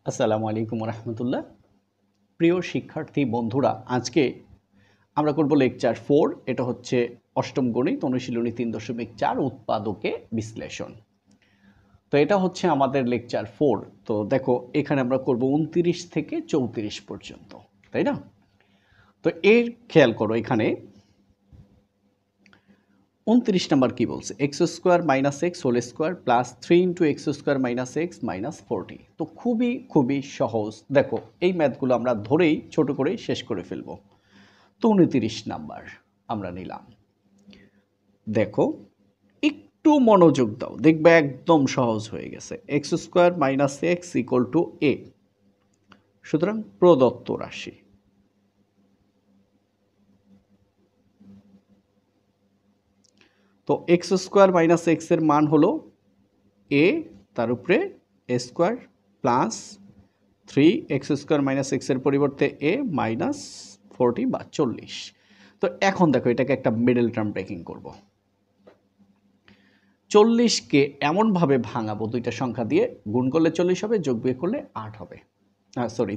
আসসালামু আলাইকুম রহমতুল্লাহ। প্রিয় শিক্ষার্থী বন্ধুরা, আজকে আমরা করব লেকচার 4। এটা হচ্ছে অষ্টম গণিত অনুশীলনী 3.4 উৎপাদকে বিশ্লেষণ। তো এটা হচ্ছে আমাদের লেকচার 4। তো দেখো এখানে আমরা করব 29 থেকে 34 পর্যন্ত, তাই না? তো এর খেয়াল করো, এখানে 29 নাম্বার কি বলছে, x square minus x whole square plus 3 into x square minus x minus 40। তো খুবই সহজ। দেখো এই ম্যাথগুলো আমরা ধরেই ছোট করেই শেষ করে ফেলব। তো 29 নাম্বার আমরা নিলাম। দেখো একটু মনোযোগ দাও, দেখবে একদম সহজ হয়ে গেছে। X square minus x equal to a. সুতরাং প্রদত্ত রাশি, তো এক্স স্কোয়ার মাইনাস এক্স এর মান হলো এ, তার উপরে a square plus 3 x square minus এক্সের পরিবর্তে এ মাইনাস 40 বা 40। তো এখন দেখো এটাকে একটা মিডল টার্ম ব্রেকিং করব। 40কে এমনভাবে ভাঙাবো, দুইটা সংখ্যা দিয়ে গুণ করলে 40 হবে, যোগ বিয়োগ করলে 8 হবে,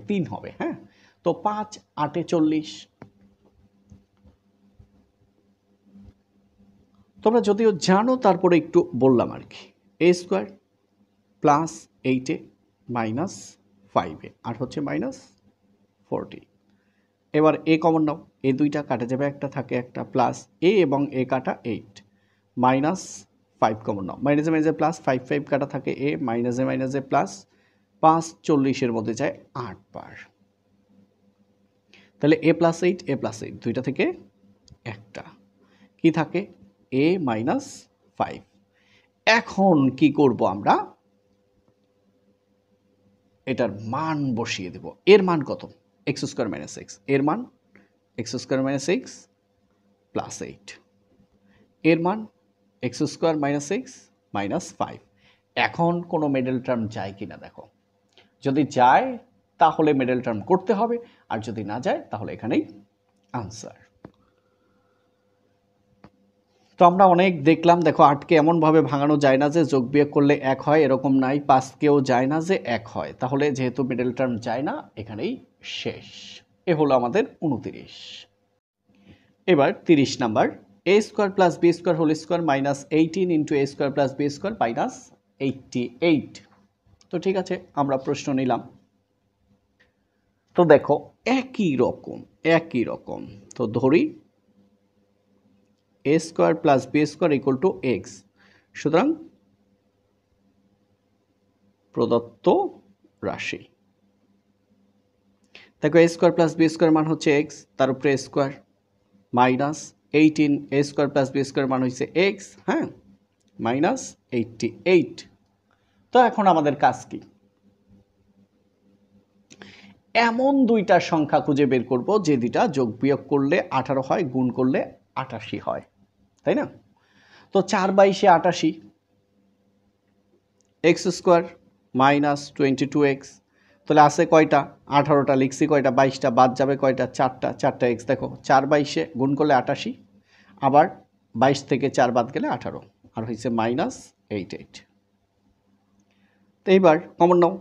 3 হবে। হ্যাঁ, তো 5 8 40। তোমরা যদিও জানো, তারপরে একটু বললাম আর কি। এ স্কোয়ার প্লাস 8 মাইনাস 5 আর হচ্ছে মাইনাস 40। এবার এ কমন নাও, এ দুইটা কাটা যাবে, একটা থাকে একটা, প্লাস এ এবং এ কাটা 8 মাইনাস 5 কমন নাও, মাইনাসে মাইনাসে প্লাস 5 5 কাটা থাকে এ, মাইনাসে মাইনাসে প্লাস 5 40-এর মধ্যে যায় 8 বার। তাহলে এ প্লাস 8 দুইটা থেকে একটা কি থাকে, এ মাইনাস 5। এখন কি করব আমরা, এটার মান বসিয়ে দেব। এর মান কত, এক্স স্কোয়ার মাইনাস এক্স, এর মান x square minus x plus 8, এর মান x square minus x minus 5। এখন কোনো মিডল টার্ম যায় কিনা দেখো, যদি যায় তাহলে মিডল টার্ম করতে হবে, আর যদি না যায় তাহলে এখানেই আনসার। তো আমরা অনেক দেখলাম, দেখো 8কে এমনভাবে ভাঙানো যায় না যে যোগ বিয়োগ করলে 1 হয়, এরকম নাই। 5কেও যায় না যে 1 হয়, তাহলে যেহেতু মিডল টার্ম যায় না, এখানেই শেষ। এ হলো আমাদের 29। এবার 30 number, a square plus b square whole square minus 18 into a square plus b square minus 88। তো ঠিক আছে, আমরা প্রশ্ন নিলাম। তো দেখো একই রকম। তো ধরি a square plus b square equal to x. সুতরাং প্রদত্ত রাশি, দেখো a square plus b square মান হচ্ছে এক্স, তার উপরে a square minus 18, a square plus b square মান হচ্ছে এক্স, হ্যাঁ, মাইনাস 88। তো এখন আমাদের কাজ কি, এমন দুইটা সংখ্যা খুঁজে বের করব যে দুইটা যোগ বিয়োগ করলে 18 হয়, গুণ করলে 88 হয়, তাই না? তো 4 22 88, এক্স স্কোয়ার মাইনাস 22x। তাহলে আছে কয়টা, 18টা, লিখছি কয়টা, 22টা, বাদ যাবে কয়টা, 4টা এক্স। দেখো 4 22 গুণ করলে 88, আবার 22 থেকে 4 বাদ গেলে 18, আর হয়েছে মাইনাস 88। তো এইবার কমন নাও,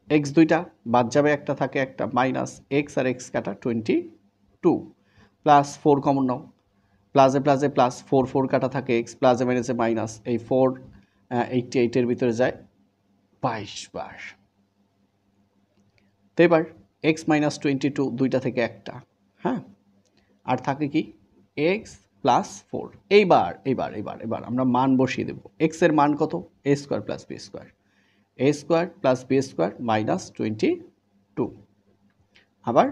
এক্স দুইটা, বাদ যাবে একটা, থাকে একটা, মাইনাস এক্স আর এক্স কাটা 22, প্লাস 4 কমন নাও, প্লাসে প্লাসে প্লাস 4 4 কাটা থাকে এক্স, প্লাসে মাইনাসে মাইনাস, এই 4 88-এর ভিতরে যায় 22 বার। তো এবার এক্স মাইনাস 22 দুইটা থেকে একটা, হ্যাঁ, আর থাকে কি এক্স প্লাস 4। এইবার আমরা মান বসিয়ে দেব। এক্স এর মান কত, a square plus b square, a square plus b square minus 22, আবার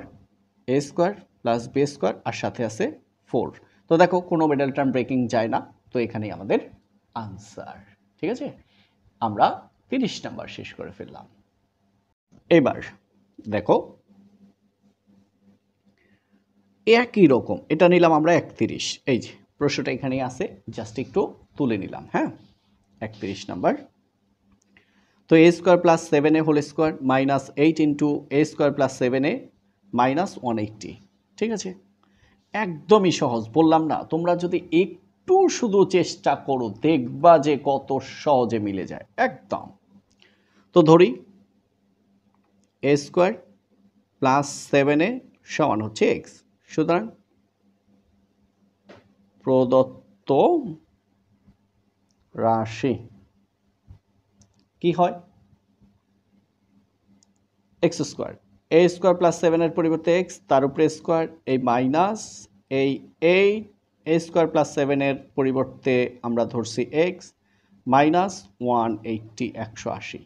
a square plus b square আর সাথে আছে 4। তো দেখো কোনো মিডল টার্ম ব্রেকিং যায় না, তো এখানেই আমাদের আনসার। ঠিক আছে, আমরা 30 নাম্বার শেষ করে ফেললাম। এবার দেখো একই রকম, এটা নিলাম আমরা 31। এই যে প্রশ্নটা এখানেই আছে, জাস্ট একটু তুলে নিলাম। হ্যাঁ, 31 নাম্বার। তো a square plus 7a whole square minus 8 into a square plus 7a minus 180। ঠিক আছে, একদমই সহজ, বললাম না? তোমরা যদি একটু শুধু চেষ্টা করো, দেখবা যে কত সহজে মিলে যায় একদম। তো ধরি এ স্কোয়ার প্লাস 7a সমান হচ্ছে এক্স। সুতরাং প্রদত্ত রাশি কি হয় x square, a square plus 7 এর পরিবর্তে এক্স, তার উপরে স্কোয়ার, এই মাইনাস এই এ স্কোয়ার প্লাস 7 এর পরিবর্তে আমরা ধরছি এক্স মাইনাস 180 180।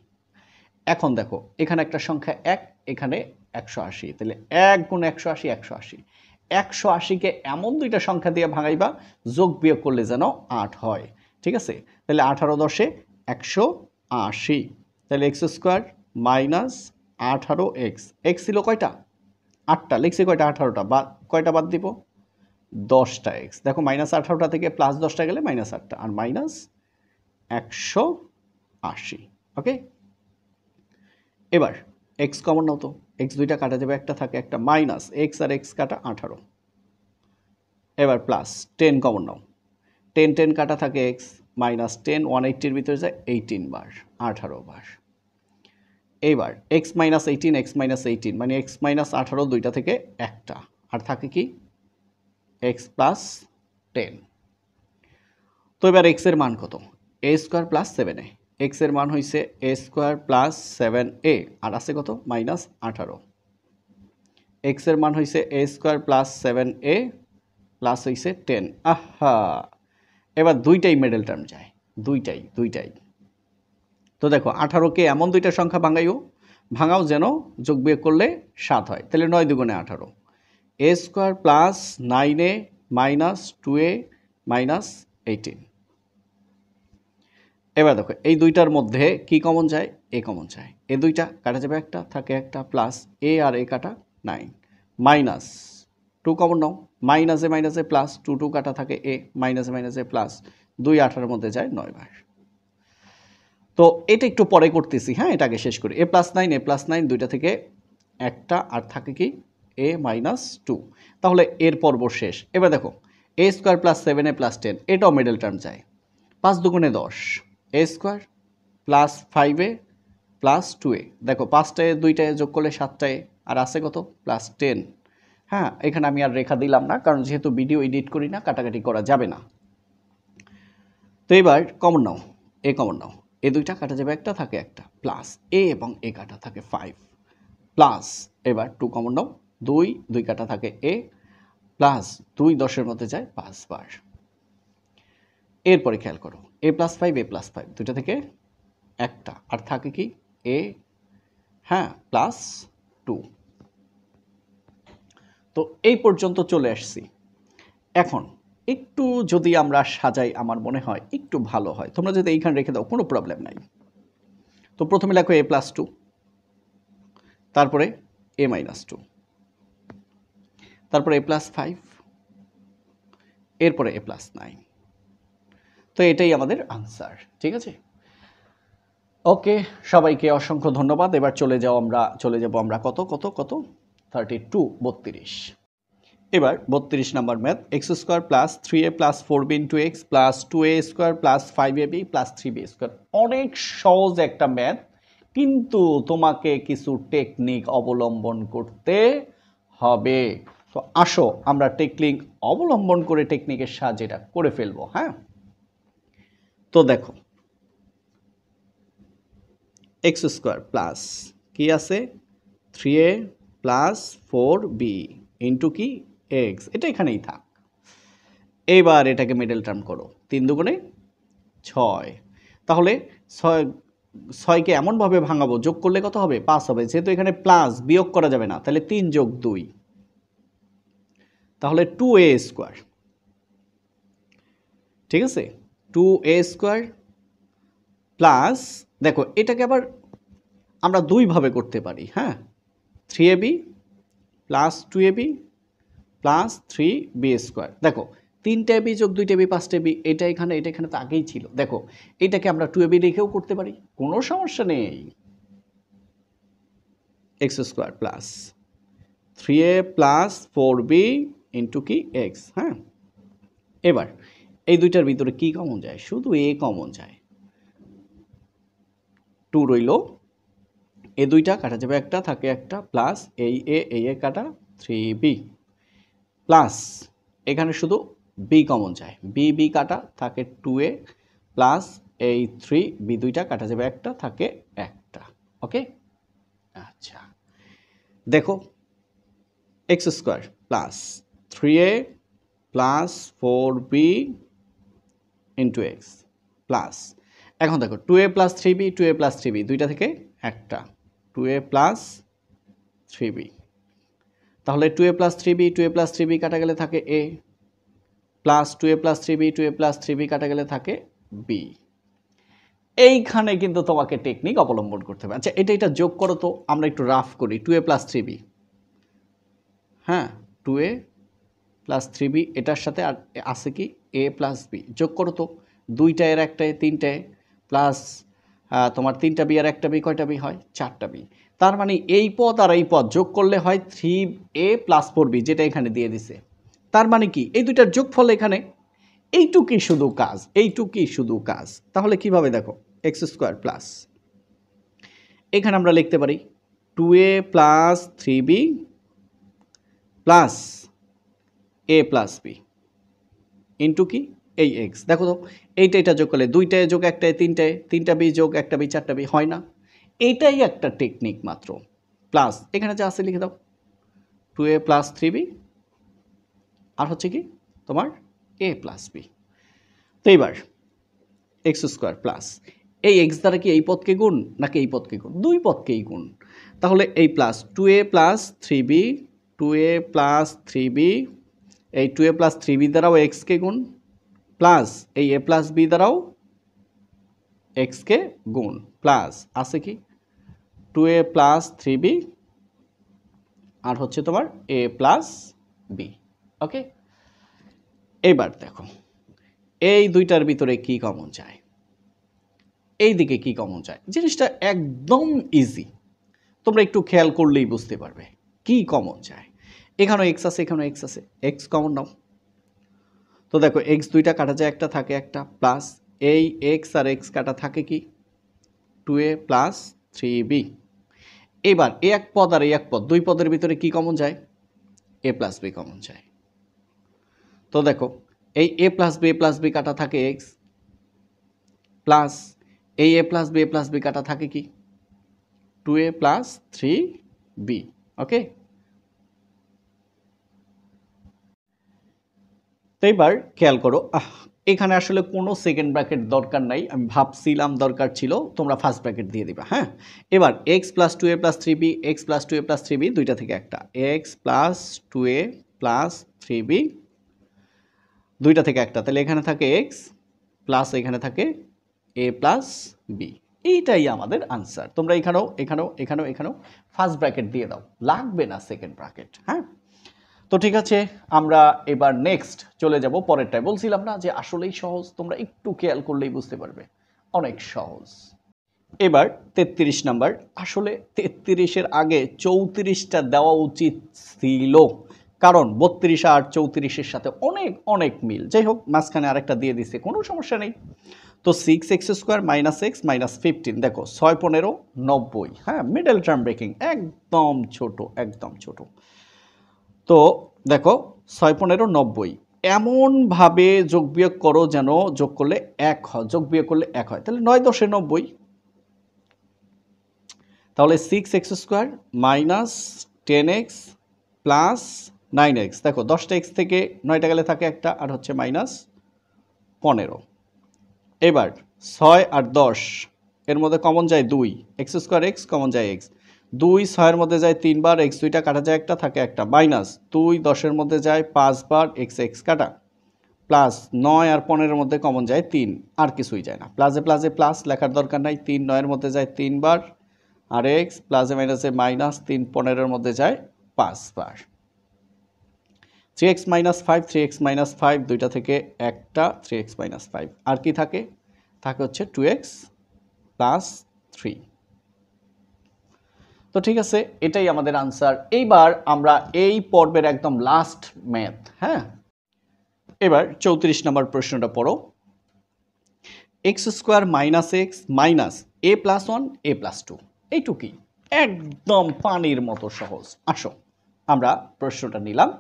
এখন দেখো এখানে একটা সংখ্যা 1, এখানে 180, তাহলে 1 গুণ 180 180। 180কে এমন দুইটা সংখ্যা দিয়ে ভাঙাইবা যোগ বিয়োগ করলে যেন 8 হয়। ঠিক আছে, তাহলে 18 10 180, তাহলে x square minus 18 x. X ছিল কয়টা? 8টা, লিখছি কয়টা? 18টা। বা কয়টা বাদ দিব? 10টা এক্স। দেখো মাইনাস 18টা থেকে প্লাস 10টা গেলে মাইনাস 8টা, আর মাইনাস 180। ওকে, এবার এক্স কমন নাও তো, এক্স দুইটা কাটা যাবে, একটা থাকে, একটা মাইনাস এক্স আর এক্স কাটা 18। এবার প্লাস 10 কমন নাও, 10 10 কাটা থাকে এক্স মাইনাস 10 180-র ভিতরে যায় 18 বার, 18 বার। এইবার এক্স মাইনাস 18 এক্স মাইনাস 18 মানে এক্স মাইনাস 18, দুইটা থেকে একটা, আর থাকে কি এক্স প্লাস 10। তো এবার এক্স এর মান কত? A square plus 7a, x এর মান হয়েছে এ স্কোয়ার প্লাস 7a, আর আছে কত? মাইনাস 18। এক্স এর মান হয়েছে এ স্কোয়ার প্লাস 7a প্লাস হয়েছে 10। আহা, এবার দুইটাই মিডল টার্ম যায়, দুইটাই। তো দেখো 18কে এমন দুইটা সংখ্যা ভাঙাও যেন যোগ বিয়োগ করলে 7 হয়, তাহলে 9 দুগুণে 18, a square plus 9a minus 2a minus 18। এবার দেখো এই দুইটার মধ্যে কি কমন যায়? এ কমন যায়, এ দুইটা কাটা যাবে, একটা থাকে, একটা প্লাস এ আর এ কাটা 9, মাইনাস 2 কমন নাও, মাইনাসে প্লাস 2 2 কাটা থাকে এ, মাইনাসে প্লাস 2 18-এর মধ্যে যায় 9 বার। তো এটা একটু পরে করতেছি, হ্যাঁ, এটাকে শেষ করি। এ প্লাস 9 দুইটা থেকে একটা, আর থাকে কি এ মাইনাস 2, তাহলে এর পর্ব শেষ। এবার দেখো a square plus 7a plus 10, এটাও মিডল টার্ম যায়, 5 দুগুণে 10, এ square plus 5a plus 2a। দেখো 5টায় 2টায় যোগ করলে 7টায়, আর আছে কত? প্লাস 10। হ্যাঁ, এখানে আমি আর রেখা দিলাম না, কারণ যেহেতু ভিডিও এডিট করি না, কাটাকাটি করা যাবে না। তো এবার কমন নাও, এ কমন নাও, এ দুইটা কাটা যাবে, একটা থাকে, একটা প্লাস এ এবং এ কাটা থাকে 5 প্লাস, এবার 2 কমন নাও, 2 কাটা থাকে এ প্লাস 2 10-এর মধ্যে যায় 5 বার। এরপরে খেয়াল করো এ প্লাস 5 দুইটা থেকে একটা, আর থাকে কি এ, হ্যাঁ, প্লাস 2। তো এই পর্যন্ত চলে আসছি। এখন একটু যদি আমরা সাজাই, আমার মনে হয় একটু ভালো হয়। তোমরা যদি এইখানে রেখে দাও কোনো প্রবলেম নাই। তো প্রথমে লেখো এ প্লাস 2, তারপরে এ মাইনাস 2, তারপরে এ প্লাস 5, এরপরে এ প্লাস 9। তো এটাই আমাদের আনসার। ঠিক আছে, ওকে, সবাইকে অসংখ্য ধন্যবাদ। এবার চলে যাব আমরা কত 32 32। এবার 32 number math, x square plus 3a plus 4b into x plus 2a square plus 5ab plus 3b square. অনেক সহজ একটা ম্যাথ, কিন্তু তোমাকে কিছু টেকনিক অবলম্বন করতে হবে। তো আসো আমরা টেকনিক অবলম্বন করে টেকনিকের সাহায্যে এটা করে ফেলবো। হ্যাঁ, তো দেখো এক্স স্কোয়ার প্লাস কি আছে 3a প্লাস 4b ইন্টু কি এক্স, এটা এখানেই থাক। এবার এটাকে মিডল টার্ম করো, 3 দুগুণে 6, তাহলে 6কে এমনভাবে ভাঙাবো যোগ করলে কত হবে? 5 হবে, যেহেতু এখানে প্লাস বিয়োগ করা যাবে না, তাহলে 3 যোগ 2, তাহলে 2a স্কোয়ার। ঠিক আছে, 2a স্কোয়ার প্লাস, দেখো এটাকে আবার আমরা দুইভাবে করতে পারি। হ্যাঁ, 3ab plus 2ab plus 3b square. দেখো 3টা ab যোগ 2টা ab 5টা ab, এটা এখানে তো আগেই ছিল। দেখো এটাকে আমরা 2ab রেখেও করতে পারি, কোনো সমস্যা নেই। X square plus 3a plus 4b into কি এক্স। হ্যাঁ, এবার এই দুইটার ভিতরে কি কমন যায়? শুধু এ কমন যায়, 2 রইল, এ দুইটা কাটা যাবে একটা, থাকে একটা, প্লাস এই এ কাটা 3b প্লাস এখানে শুধু b কমন যায়, বি কাটা থাকে 2a প্লাস এই 3b দুইটা কাটা যাবে একটা, থাকে একটা। ওকে, আচ্ছা দেখো x square plus 3a plus 4b into x plus, এখন দেখো 2a প্লাস 3b দুইটা থেকে একটা, 2a প্লাস 3b, তাহলে 2a প্লাস 3b কাটা গেলে থাকে a plus 2a plus 3b কাটা গেলে থাকে b। এইখানে কিন্তু তোমাকে টেকনিক অবলম্বন করতে হবে। আচ্ছা এটা যোগ করো তো, আমরা একটু রাফ করি। 2a প্লাস 3b, হ্যাঁ 2a প্লাস 3b, এটার সাথে আর আছে কি a প্লাস b, যোগ করো তো, দুইটা এর একটায় তিনটায় প্লাস তোমার তিনটা বি আর একটা বি, কয়টা বি হয়? চারটা বি। তার মানে এই পদ আর এই পদ যোগ করলে হয় 3a প্লাস 4b, যেটা এখানে দিয়ে দিছে। তার মানে কি এই দুইটার যোগফল এখানে, এইটুকুই শুধু কাজ, এইটুকুই শুধু কাজ। তাহলে কিভাবে দেখো, এক্স স্কোয়ার প্লাস এখানে আমরা লিখতে পারি 2a plus 3b plus a plus b into কি এই এক্স। দেখো তো এইটা যোগ করলে দুইটায় যোগ একটায় তিনটায়, তিনটা বি যোগ একটা বি চারটা বি, হয় না? এইটাই একটা টেকনিক মাত্র। প্লাস এখানে যা আছে লিখে দাও, 2a প্লাস 3b আর হচ্ছে কি তোমার a প্লাস b। তো এইবার এক্স স্কোয়ার প্লাস এই এক্স দ্বারা কি এই পদকে গুণ নাকি এই পদকে গুণ? দুই পদকেই গুণ। তাহলে এই plus 2a plus 3b, 2a plus 3b, এই 2a প্লাস 3b দ্বারাও এক্সকে গুণ, প্লাস এই a প্লাস b দ্বারাও এক্সকে গুণ, প্লাস আছে কি 2a প্লাস 3b আর হচ্ছে তোমার a প্লাস b। ওকে, এবার দেখো এই দুইটার ভিতরে কি কমন যায়, এই দিকে কি কমন যায়, জিনিসটা একদম ইজি, তোমরা একটু খেয়াল করলেই বুঝতে পারবে কি কমন যায়। এখানেও এক্স আছে, এখানেও এক্স আছে, এক্স কমন নাও। তো দেখো এক্স দুইটা কাটা যায় একটা, থাকে একটা, প্লাস এই এক্স আর এক্স কাটা থাকে কি 2a প্লাস 3b। এবার এ এক পদ আর এই এক পদ, দুই পদের ভিতরে কি কমন যায়? a প্লাস বি কমন যায়। তো দেখো এই a প্লাস বি কাটা থাকে এক্স, প্লাস এই a প্লাস বি কাটা থাকে কি 2a প্লাস 3b। ওকে, তো এবার খেয়াল করো, এখানে আসলে কোনো সেকেন্ড ব্র্যাকেট দরকার নাই, আমি ভাবছিলাম দরকার ছিল, তোমরা ফার্স্ট ব্র্যাকেট দিয়ে দিবা। হ্যাঁ, এবার x plus 2a plus 3b, x plus 2a plus 3b দুইটা থেকে একটা, x plus 2a plus 3b দুইটা থেকে একটা, তাহলে এখানে থাকে এক্স প্লাস এখানে থাকে a প্লাস b। এইটাই আমাদের আনসার। তোমরা এখানেও এখানেও এখানেও এখানেও ফার্স্ট ব্র্যাকেট দিয়ে দাও, লাগবে না সেকেন্ড ব্র্যাকেট। হ্যাঁ, তো ঠিক আছে, আমরা এবার নেক্সট চলে যাব পরেরটায়। বলছিলাম না যে আসলেই সহজ, তোমরা একটু খেয়াল করলেই বুঝতে পারবে অনেক সহজ। এবার 33 নাম্বার, আসলে 33-এর আগে 34টা দেওয়া উচিত ছিল, কারণ 32 আর 34-এর সাথে অনেক অনেক মিল। যাই হোক, মাঝখানে আরেকটা দিয়ে দিছে, কোনো সমস্যা নেই। তো 6x square minus x minus 15, দেখো 6 15 90, হ্যাঁ মিডল টার্ম ব্রেকিং, একদম ছোট, একদম ছোট। তো দেখো 6 15 90, এমনভাবে যোগ বিয়োগ করো যেন যোগ করলে 1 হয়, যোগ বিয়োগ করলে 1 হয়, তাহলে 9 10 90, তাহলে 6x square minus 10x plus 9x। দেখো 10টা এক্স থেকে 9টা গেলে থাকে একটা, আর হচ্ছে মাইনাস 15। এবার 6 আর 10 এর মধ্যে কমন যায় 2, এক্স স্কোয়ার এক্স কমন যায় এক্স, 2 6-এর মধ্যে যায় 3 বার, এক্স দুইটা কাটা যায় একটা, থাকে একটা, মাইনাস 2 10-এর মধ্যে যায় 5 বার, এক্স এক্স কাটা, প্লাস 9 আর 15-এর মধ্যে কমন যায় 3, আর কিছুই যায় না, প্লাসে প্লাসে প্লাস লেখার দরকার নাই, 3 9-এর মধ্যে যায় 3 বার, আর এক্স প্লাসে মাইনাসে মাইনাস 3 15-এর মধ্যে যায় 5 বার। 3x মাইনাস 5, 3x মাইনাস 5 দুইটা থেকে একটা, 3x মাইনাস 5, আর কি থাকে? থাকে হচ্ছে 2x প্লাস 3। তো ঠিক আছে, এটাই আমাদের আনসার। এইবার আমরা এই পর্বের একদম লাস্ট ম্যাথ। হ্যাঁ, এবার 34 নম্বর প্রশ্নটা পড়ো। X square minus x minus a plus 1 a plus 2, এইটুকুই। একদম পানির মতো সহজ। আসো আমরা প্রশ্নটা নিলাম,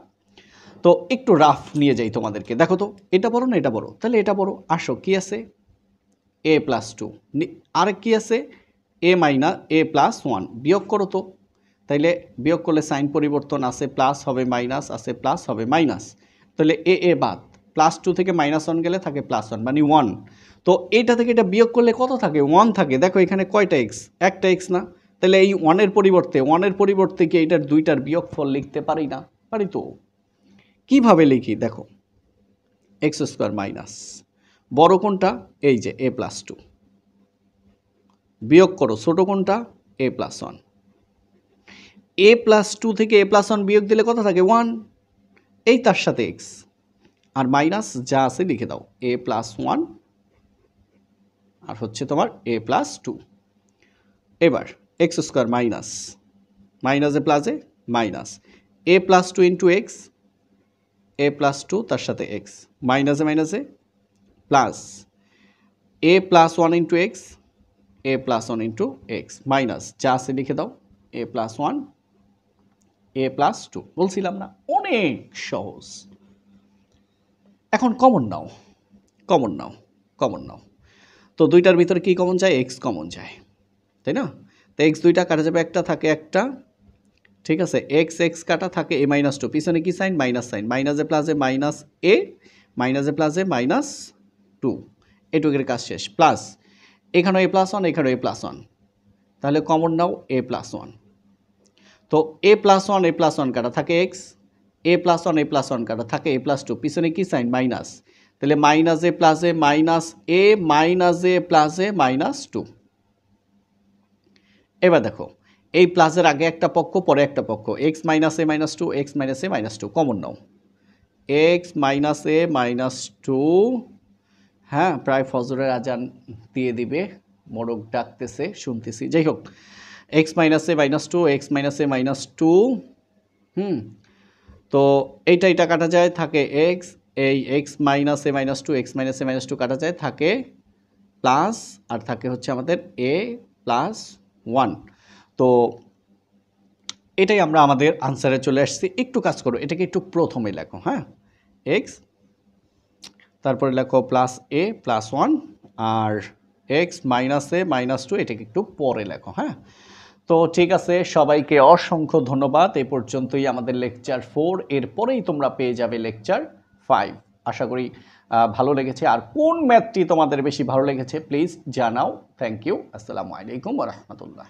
তো একটু রাফ নিয়ে যাই তোমাদেরকে। দেখো তো এটা বড় না এটা বড়, তাহলে এটা বড়। আসো কি আছে a প্লাস টু, আরেক কি আছে a minus a plus one, বিয়োগ করো তো। তাইলে বিয়োগ করলে সাইন পরিবর্তন, আছে প্লাস হবে মাইনাস, আছে প্লাস হবে মাইনাস, তাহলে এ বাদ, প্লাস টু থেকে মাইনাস ওয়ান গেলে থাকে প্লাস ওয়ান মানে ওয়ান। তো এইটা থেকে এটা বিয়োগ করলে কত থাকে, ওয়ান থাকে। দেখো এখানে কয়টা এক্স, একটা এক্স না, তাহলে এই ওয়ানের পরিবর্তে কি এটার দুইটার বিয়োগফল লিখতে পারি না? পারি তো। কিভাবে লিখি দেখো, এক্স স্কোয়ার মাইনাস বড় কোনটা, এই যে এ প্লাস টু, বিয়োগ করো ছোট কোনটা এ plus one. A plus two থেকে এ প্লাস ওয়ান বিয়োগ দিলে কত থাকে ওয়ান, এই তার সাথে এক্স আর মাইনাস যা আছে লিখে দাও, এ প্লাস ওয়ান আর হচ্ছে তোমার এ প্লাস টু। এবার এক্স স্কোয়ার মাইনাস মাইনাসে প্লাসে minus, a plus two into x, a plus two তার সাথে এক্স, মাইনাসে মাইনাসে প্লাস, a plus one into x, a plus one into x, minus যা আছে লিখে দাও, a plus one a plus two. বলছিলাম না অনেক সহজ। এখন কমন নাও, কমন নাও, কমন নাও। তো দুইটার ভিতরে কি কমন যায়, এক্স কমন যায়, তাই না? তো এক্স দুইটা কাটা যাবে, একটা থাকে একটা, ঠিক আছে। এক্স এক্স কাটা থাকে এ মাইনাস টু, পিছনে কি সাইন মাইনাস সাইন, মাইনাসে প্লাসে মাইনাস এ, মাইনাসে প্লাসে মাইনাস টু, এটুকের কাজ শেষ। প্লাস এখানেও এ প্লাস ওয়ান, এখানেও এ প্লাস ওয়ান, তাহলে কমন নাও এ প্লাস ওয়ান। তো এ প্লাস ওয়ান কাটা থাকে এক্স, এ প্লাস ওয়ান কাটা থাকে এ প্লাস টু, পিছনে কি সাইন মাইনাস, তাহলে মাইনাস এ প্লাসে মাইনাস এ, মাইনাস এ প্লাসে মাইনাস টু। এবার দেখো এই প্লাসের আগে একটা পক্ষ পরে একটা পক্ষ, এক্স মাইনাস এ মাইনাস টু, এক্স মাইনাস এ মাইনাস টু, কমন নাও এক্স মাইনাস এ মাইনাস টু। হ্যাঁ প্রায় ফজরের আজান দিয়ে দিবে, মোরগ ডাকতেছে শুনতেছি, যাই হোক এক্স মাইনাস এ মাইনাস টু, এক্স মাইনাস এ মাইনাস টু। তো এইটা কাটা যায় থাকে এক্স, এই এক্স মাইনাস এ মাইনাস টু, এক্স মাইনাস এ মাইনাস টু কাটা যায় থাকে প্লাস, আর থাকে হচ্ছে আমাদের এ প্লাস ওয়ান। তো এটাই আমরা আমাদের আনসারে চলে আসছি। একটু কাজ করো, এটাকে একটু প্রথমে লেখো, হ্যাঁ এক্স, তারপরে লেখো plus a plus one, R x minus A minus two এটাকে একটু পরে লেখো, হ্যাঁ। তো ঠিক আছে, সবাইকে অসংখ্য ধন্যবাদ। এ পর্যন্তই আমাদের লেকচার 4, এরপরেই তোমরা পেয়ে যাবে লেকচার 5। আশা করি ভালো লেগেছে। আর কোন ম্যাথটি তোমাদের বেশি ভালো লেগেছে প্লিজ জানাও। Thank you. আসসালামু আলাইকুম ওয়া রাহমাতুল্লাহ।